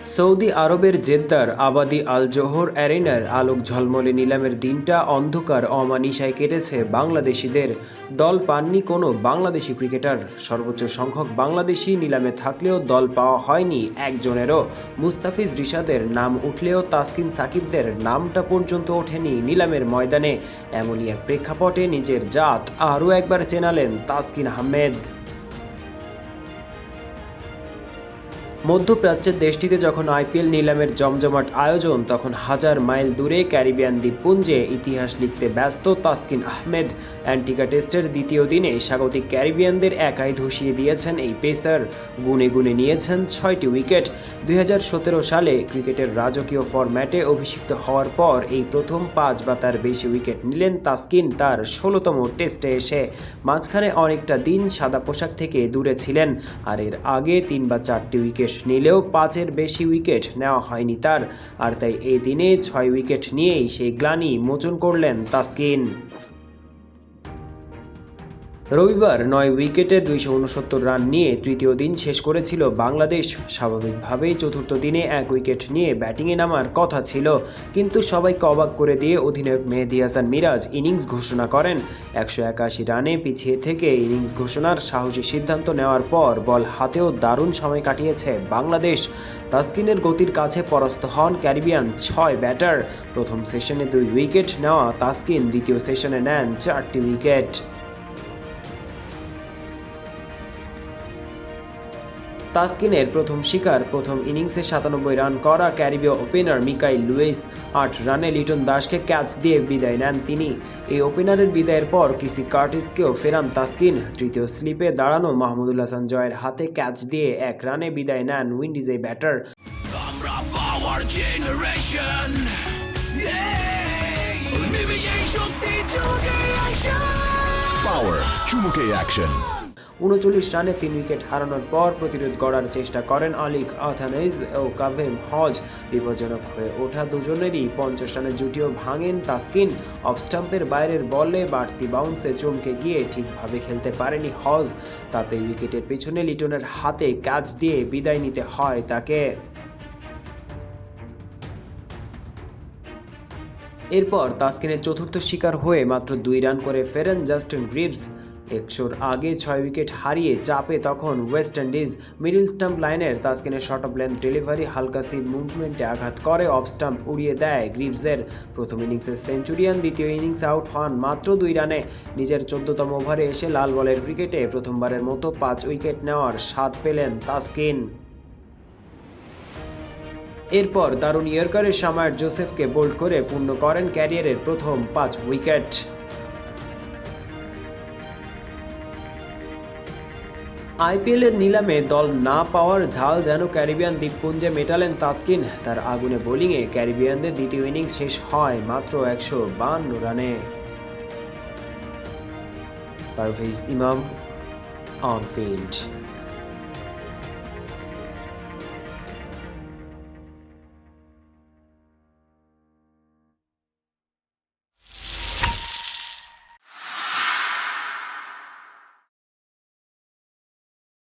Saudi আরবের জেদ্দার আবাদি আল জোহর অ্যারেনার আলোক ঝলমলে নিলামের দিনটা অন্ধকার অমানিসায় কেটেছে বাংলাদেশিদের। দল পাননি কোনো বাংলাদেশি ক্রিকেটার। সর্বোচ্চ সংখ্যক বাংলাদেশি নিলামে থাকলেও দল পাওয়া হয়নি একজনেরও। মুস্তাফিজ রিশাদের নাম উঠলেও তাসকিন সাকিবদের নামটা পর্যন্ত ওঠেনি নিলামের ময়দানে। এমনই এক প্রেক্ষাপটে নিজের জাত আরও একবার চেনালেন তাসকিন আহমেদ। মধ্যপ্রাচ্যের দেশটিতে যখন আইপিএল নিলামের জমজমাট আয়োজন, তখন হাজার মাইল দূরে ক্যারিবিয়ান দ্বীপপুঞ্জে ইতিহাস লিখতে ব্যস্ত তাসকিন আহমেদ। অ্যান্টিগা টেস্টের দ্বিতীয় দিনে স্বাগতিক ক্যারিবিয়ানদের একাই ধসিয়ে দিয়েছেন এই পেসার। গুনে গুনে নিয়েছেন 6টি উইকেট। 2017 সালে ক্রিকেটের রাজকীয় ফরম্যাটে অভিষিক্ত হওয়ার পর এই প্রথম 5 বা তার বেশি উইকেট নিলেন তাসকিন তার 16তম টেস্টে এসে। মাঝখানে অনেকটা দিন সাদা পোশাক থেকে দূরে ছিলেন, আর এর আগে 3 বা 4টি উইকেট নিলেও 5-এর বেশি উইকেট নেওয়া হয়নি তার। আর তাই এই দিনে 6 উইকেট নিয়েই সেই গ্লানি মোচন করলেন তাসকিন। রবিবার 9 উইকেটে 269 রান নিয়ে তৃতীয় দিন শেষ করেছিল বাংলাদেশ। স্বাভাবিকভাবেই চতুর্থ দিনে 1 উইকেট নিয়ে ব্যাটিংয়ে নামার কথা ছিল, কিন্তু সবাইকে অবাক করে দিয়ে অধিনায়ক মেহেদী হাসান মিরাজ ইনিংস ঘোষণা করেন। 181 রানে পিছিয়ে থেকে ইনিংস ঘোষণার সাহসী সিদ্ধান্ত নেওয়ার পর বল হাতেও দারুণ সময় কাটিয়েছে বাংলাদেশ। তাসকিনের গতির কাছে পরাস্ত হন ক্যারিবিয়ান 6 ব্যাটার। প্রথম সেশনে 2 উইকেট নেওয়া তাসকিন দ্বিতীয় সেশনে নেন 4টি উইকেট। তাসকিনের প্রথম শিকার প্রথম ইনিংসে 97 রান করা ক্যারিবীয় ওপেনার মিকাইল লুইস। 8 রানে লিটন দাসকে ক্যাচ দিয়ে বিদায় নেন তিনি। এই ওপেনারের বিদায়ের পর কিসি কার্টিসকেও ফেরান তাসকিন। তৃতীয় স্লিপে দাঁড়ানো মাহমুদুল হাসান জয়ের হাতে ক্যাচ দিয়ে 1 রানে বিদায় নেন উইন্ডিজ এই ব্যাটার। পাওয়ার চুমুকে অ্যাকশন। 39 রানে 3 উইকেট হারানোর পর প্রতিরোধ গড়ার চেষ্টা করেন আলিক আথানেজ ও কাভেম হজ। বিপজ্জনক হয়ে ওঠা দুজনেরই 50 রানের জুটিও ভাঙেন তাসকিন। অফ স্টাম্পের বাইরের বলে বাড়তি বাউন্সে চমকে গিয়ে ঠিকভাবে খেলতে পারেনি হজ। তাতে উইকেটের পেছনে লিটনের হাতে ক্যাচ দিয়ে বিদায় নিতে হয় তাকে। এরপর তাসকিনের চতুর্থ শিকার হয়ে মাত্র 2 রান করে ফেরেন জাস্টিন গ্রিভস। 100-র আগে 6 উইকেট হারিয়ে চাপে তখন ওয়েস্ট ইন্ডিজ। মিডল স্টাম্প লাইনের তাসকিনের শর্ট অফ লেন্থ ডেলিভারি হালকা সিম মুভমেন্টে আঘাত করে অফ স্টাম্প উড়িয়ে দেয় গ্রিভসের। প্রথম ইনিংসের সেঞ্চুরিয়ান দ্বিতীয় ইনিংসে আউট হন মাত্র 2 রানে। নিজের 14তম ওভারে এসে লাল বলের ক্রিকেটে প্রথমবারের মতো 5 উইকেট নেওয়ার স্বাদ পেলেন তাসকিন। এরপর দারুণ ইয়র্কারের সামার জোসেফকে বোল্ড করে পূর্ণ করেন ক্যারিয়ারের প্রথম 5 উইকেট। আইপিএলের নিলামে দল না পাওয়ার ঝাল যেন ক্যারিবিয়ান দ্বীপপুঞ্জে মেটালেন তাসকিন। তার আগুনে বোলিংয়ে ক্যারিবিয়ানদের দ্বিতীয় ইনিংস শেষ হয় মাত্র 152 রানে। পারভেজ ইমাম, অন ফিল্ড।